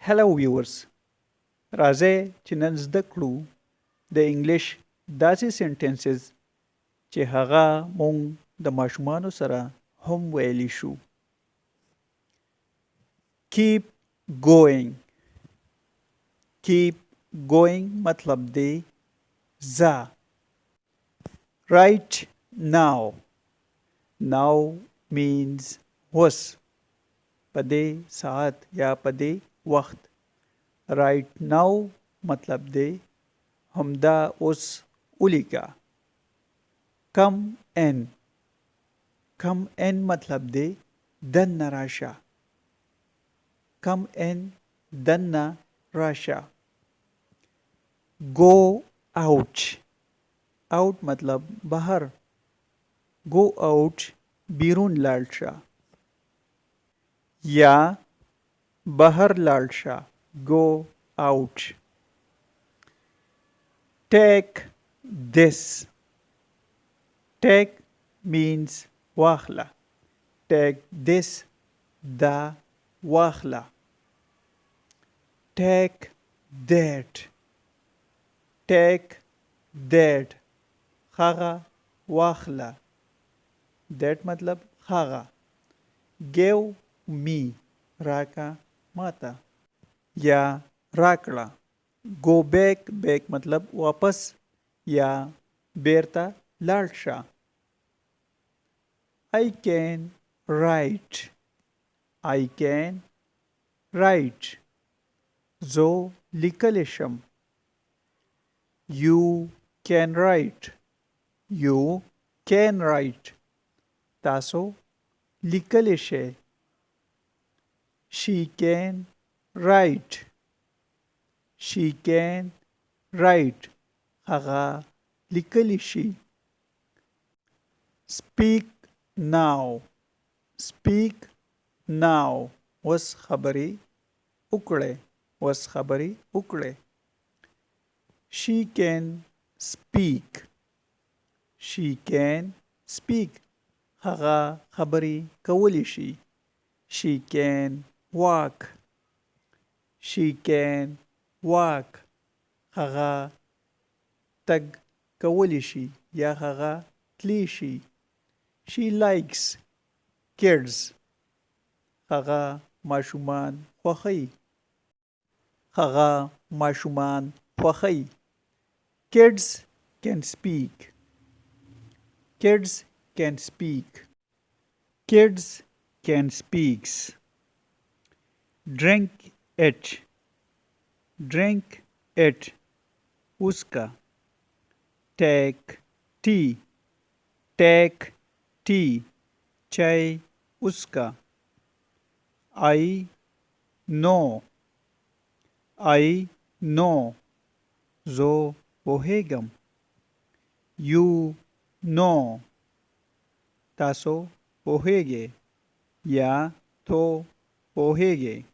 Hello viewers. راځئ چې نن زده کړو د انګلیش داسې سنټنسز چې هغه مونږ د ماشومانو سره هم ویلی شو. Keep going. Keep going مطلب دی ځه. Right now. Now means اوس. په دې ساعت یا په دې وخت. right now مطلب دی همدا اوس ولیکه. come in. come in مطلب دی دننه راشه. come in دننه راشه. go out. out مطلب بهر. go out بیرون لاړ شه یا بهر لاړ شه. go out. take this. take means واخله. take this دا واخله. take that. take that هغه واخله. that مطلب هغه. give me راکا ماتا یا راکړه. go back. back مطلب واپس یا بیرته لاړ شه. I can write. I can write. زه لیکلی شم. You can write. You can write. تاسو لیکلی شئ. She can write. She can write. هغه لیکلی شي. Speak now. Speak now. اوس خبرې وکړئ. اوس خبرې وکړئ. She can speak. She can speak. هغه خبرې کولی شي. She can walk. She can walk. هغه تګ کولی شي یا هغه تلی شي. She likes kids. هغه ماشومان خوښوي. هغه ماشومان خوښوي. Kids can speak. Kids can speak. Kids can speaks. Drink it. Drink it. Uska. Take tea. Take tea. Chai uska. I know. I know. Zo pohegam. You know. تاسو پوهیږئ یا تو پوهیږئ.